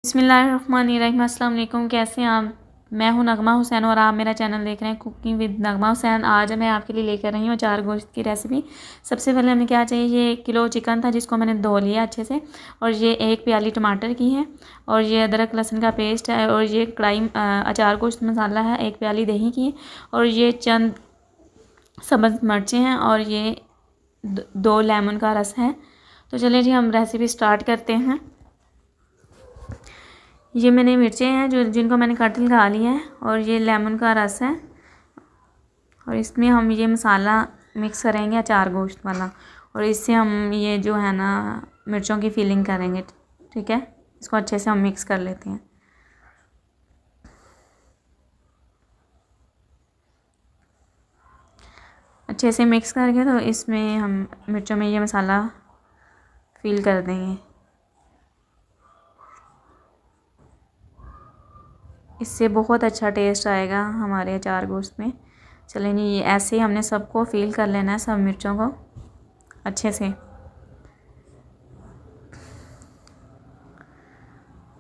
बिस्मिल्लाहिर्रहमानिर्रहीम। अस्सलाम वालेकुम। कैसे हैं आप? मैं हूं नगमा हुसैन और आप मेरा चैनल देख रहे हैं कुकिंग विद नगमा हुसैन। आज मैं आपके लिए लेकर रही हूं अचार गोश्त की रेसिपी। सबसे पहले हमें क्या चाहिए, ये 1 किलो चिकन था जिसको मैंने धो लिया अच्छे से, और ये 1 प्याली टमाटर की है, और ये अदरक लहसुन का पेस्ट है, और ये कढ़ाई अचार गोश्त मसाला है 1 प्याली दही की, और ये चंद सब्ज़ मिर्चें हैं, और ये 2 लेमन का रस है। तो चलिए जी हम रेसिपी स्टार्ट करते हैं। ये मैंने मिर्चें हैं जिनको मैंने कट लगा लिया है, और ये लेमन का रस है, और इसमें हम ये मसाला मिक्स करेंगे अचार गोश्त वाला, और इससे हम ये जो है ना मिर्चों की फीलिंग करेंगे। ठीक है, इसको अच्छे से हम मिक्स कर लेते हैं। अच्छे से मिक्स करके तो इसमें हम मिर्चों में ये मसाला फिल कर देंगे। इससे बहुत अच्छा टेस्ट आएगा हमारे अचार गोश्त में। चलें जी, ये ऐसे ही हमने सबको फील कर लेना है, सब मिर्चों को अच्छे से।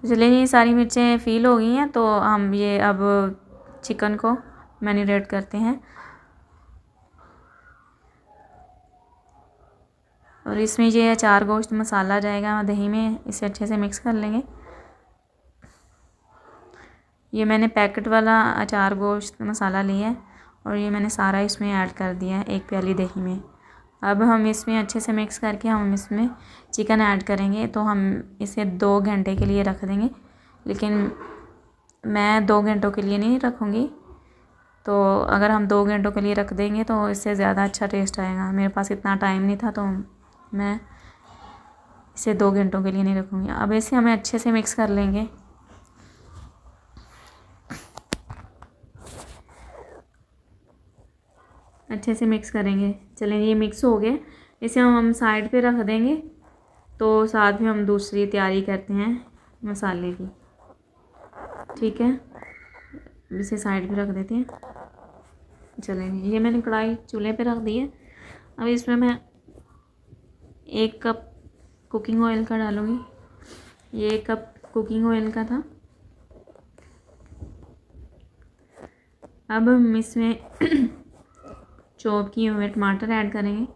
चलिए ये सारी मिर्चें फील हो गई हैं, तो हम ये अब चिकन को मैरिनेट करते हैं, और इसमें ये अचार गोश्त मसाला जाएगा दही में, इसे अच्छे से मिक्स कर लेंगे। ये मैंने पैकेट वाला अचार गोश्त मसाला लिया है, और ये मैंने सारा इसमें ऐड कर दिया है 1 प्याली दही में। अब हम इसमें अच्छे से मिक्स करके हम इसमें चिकन ऐड करेंगे, तो हम इसे 2 घंटे के लिए रख देंगे, लेकिन मैं 2 घंटों के लिए नहीं रखूँगी। तो अगर हम 2 घंटों के लिए रख देंगे तो इससे ज़्यादा अच्छा टेस्ट आएगा। मेरे पास इतना टाइम नहीं था, तो मैं इसे 2 घंटों के लिए नहीं रखूँगी। अब इसे हमें अच्छे से मिक्स कर लेंगे। अच्छे से मिक्स करेंगे। चलें ये मिक्स हो गया, इसे हम साइड पे रख देंगे। तो साथ में हम दूसरी तैयारी करते हैं मसाले की। ठीक है, इसे साइड पे रख देते हैं। चलें ये मैंने कढ़ाई चूल्हे पे रख दी है। अब इसमें मैं 1 कप कुकिंग ऑयल का डालूँगी। ये 1 कप कुकिंग ऑयल का था। अब हम इसमें चॉप किए हुए टमाटर ऐड करेंगे।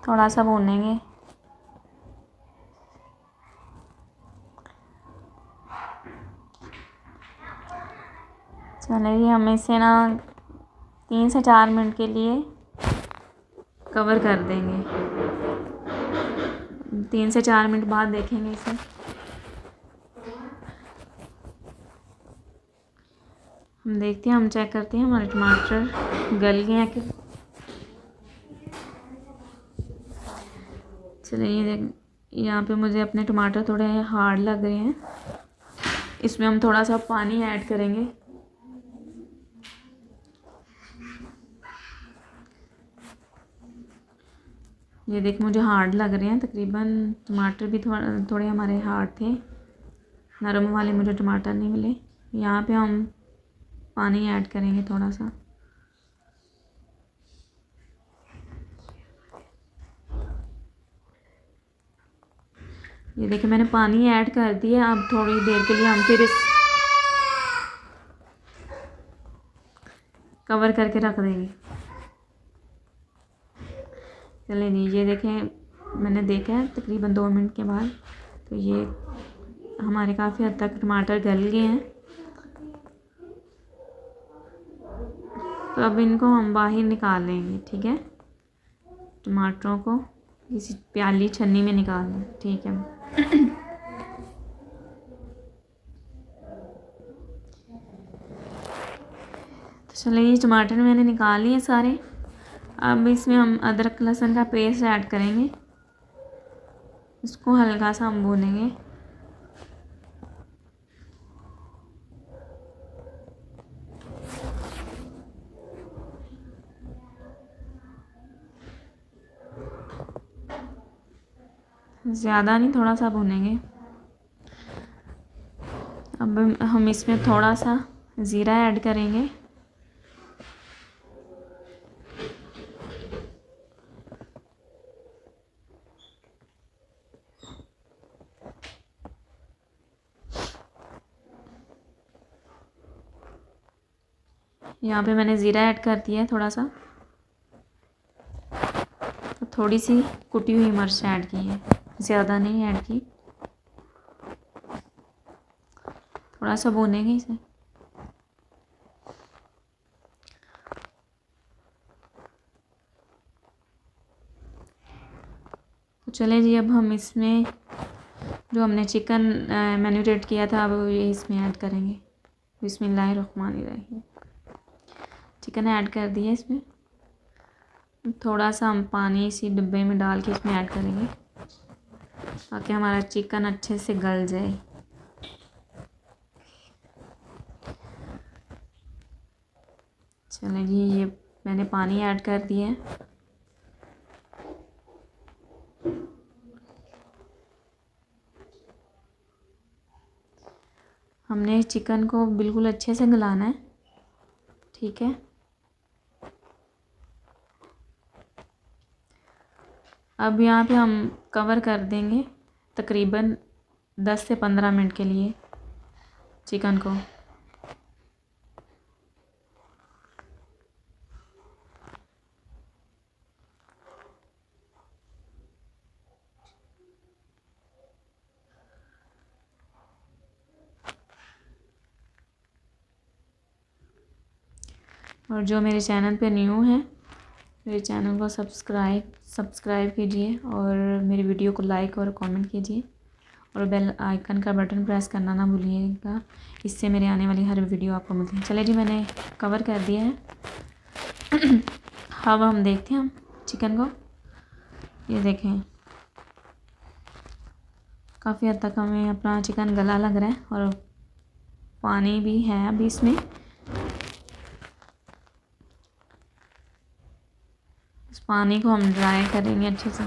थोड़ा सा भूनेंगे। चलिए हम इसे ना 3 से 4 मिनट के लिए कवर कर देंगे। 3 से 4 मिनट बाद देखेंगे इसे। हम देखते हैं, हम चेक करते हैं हमारे टमाटर गल गए हैं कि। चलिए यहाँ पे मुझे अपने टमाटर थोड़े हार्ड लग रहे हैं। इसमें हम थोड़ा सा पानी ऐड करेंगे। ये देख मुझे हार्ड लग रहे हैं तकरीबन। टमाटर भी थोड़े हमारे हार्ड थे, नरम वाले मुझे टमाटर नहीं मिले। यहाँ पे हम पानी ऐड करेंगे थोड़ा सा। ये देखिए मैंने पानी ऐड कर दिया। अब थोड़ी देर के लिए हम फिर इस कवर करके रख देंगे। चलिए जी, ये देखें मैंने देखा है तकरीबन 2 मिनट के बाद, तो ये हमारे काफ़ी हद तक टमाटर गल गए हैं। तो अब इनको हम बाहर निकाल लेंगे। ठीक है, टमाटरों को किसी प्याली छन्नी में निकाल लें। ठीक है, तो चलिए ये टमाटर मैंने निकाल लिए सारे। अब इसमें हम अदरक लहसुन का पेस्ट ऐड करेंगे। इसको हल्का सा हम भूनेंगे। ज़्यादा नहीं, थोड़ा सा भूनेंगे। अब हम इसमें थोड़ा सा ज़ीरा ऐड करेंगे। यहाँ पे मैंने ज़ीरा ऐड कर दिया है थोड़ा सा, तो थोड़ी सी कुटी हुई मिर्च ऐड की है, ज़्यादा नहीं ऐड की। थोड़ा सा भूनेंगे इसे। तो चले जी, अब हम इसमें जो हमने चिकन मैरिनेट किया था अब ये इसमें ऐड करेंगे। बिस्मिल्लाहिर्रहमानिर्रहीम। चिकन ऐड कर दिया इसमें। थोड़ा सा हम पानी इसी डिब्बे में डाल के इसमें ऐड करेंगे ताकि हमारा चिकन अच्छे से गल जाए। चलें जी, ये मैंने पानी ऐड कर दिया है। हमने चिकन को बिल्कुल अच्छे से गलाना है, ठीक है। अब यहाँ पे हम कवर कर देंगे तकरीबन 10 से 15 मिनट के लिए चिकन को। और जो मेरे चैनल पे न्यू है, मेरे चैनल को सब्सक्राइब कीजिए और मेरी वीडियो को लाइक और कमेंट कीजिए और बेल आइकन का बटन प्रेस करना ना भूलिएगा, इससे मेरे आने वाली हर वीडियो आपको मिलती है। चलिए जी, मैंने कवर कर दिया है। अब हम देखते हैं हम चिकन को। ये देखें, काफ़ी हद तक हमें अपना चिकन गला लग रहा है और पानी भी है अभी इसमें। इस पानी को हम ड्राई करेंगे अच्छे से,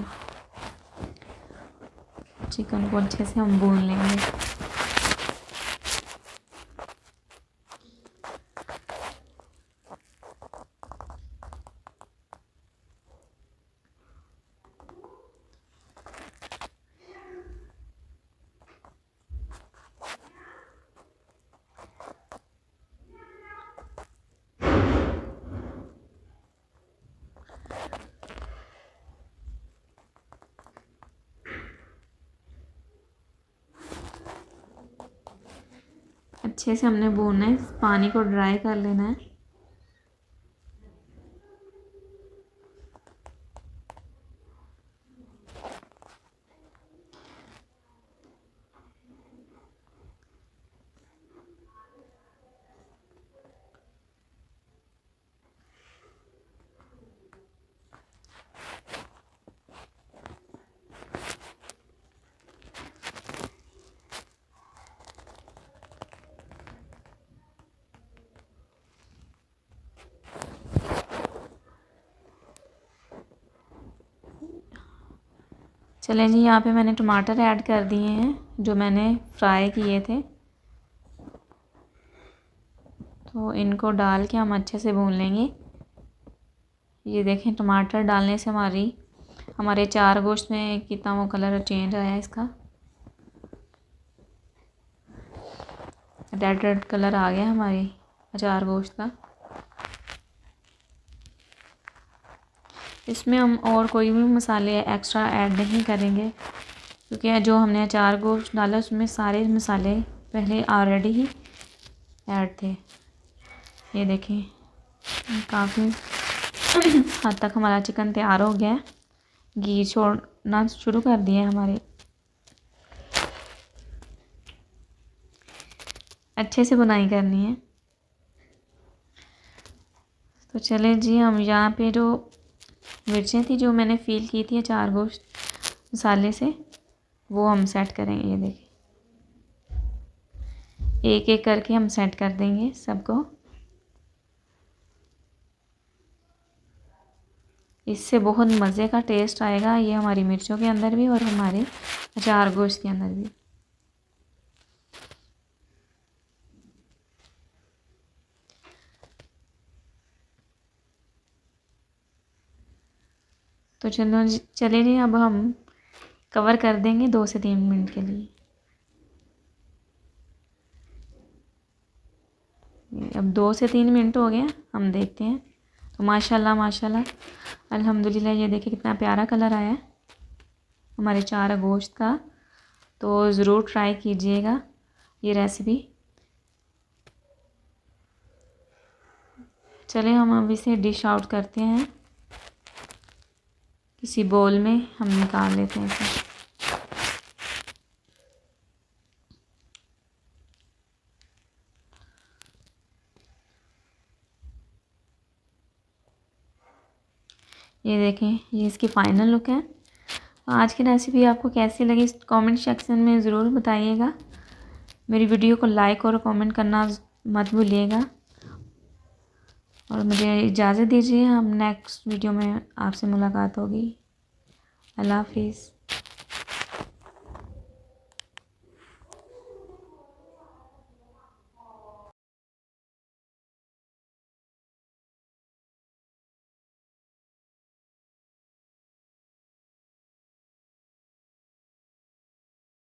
चिकन को अच्छे से हम भून लेंगे। अच्छे से हमने भूनना है, पानी को ड्राई कर लेना है। चलें जी, यहाँ पे मैंने टमाटर ऐड कर दिए हैं जो मैंने फ्राई किए थे, तो इनको डाल के हम अच्छे से भून लेंगे। ये देखें, टमाटर डालने से हमारे चार गोश्त में कितना वो कलर चेंज आया है इसका, रेड रेड कलर आ गया हमारे अचार गोश्त का। इसमें हम और कोई भी मसाले एक्स्ट्रा ऐड नहीं करेंगे क्योंकि जो हमने अचार गोश्त डाला उसमें सारे मसाले पहले ऑलरेडी ही ऐड थे। ये देखें, काफ़ी हद तक हमारा चिकन तैयार हो गया है, घी छोड़ना शुरू कर दिया है हमारे। अच्छे से बुनाई करनी है। तो चले जी, हम यहाँ पे जो मिर्चें थी जो मैंने फील की थी अचार गोश्त मसाले से, वो हम सेट करेंगे। ये देखिए, एक एक करके हम सेट कर देंगे सबको। इससे बहुत मज़े का टेस्ट आएगा, ये हमारी मिर्चों के अंदर भी और हमारे अचार गोश्त के अंदर भी। तो चले जी, अब हम कवर कर देंगे 2 से 3 मिनट के लिए। अब 2 से 3 मिनट हो गए, हम देखते हैं। तो माशाल्लाह माशाल्लाह अल्हम्दुलिल्लाह, ये देखिए कितना प्यारा कलर आया है हमारे चारा गोश्त का। तो ज़रूर ट्राई कीजिएगा ये रेसिपी। चलिए हम अब इसे डिश आउट करते हैं, किसी बोल में हम निकाल लेते हैं इसे। ये देखें, ये इसकी फ़ाइनल लुक है। आज की रेसिपी आपको कैसी लगी कमेंट सेक्शन में ज़रूर बताइएगा। मेरी वीडियो को लाइक और कमेंट करना मत भूलिएगा। और मुझे इजाज़त दीजिए, हम नेक्स्ट वीडियो में आपसे मुलाकात होगी। अल्लाह हाफिज़।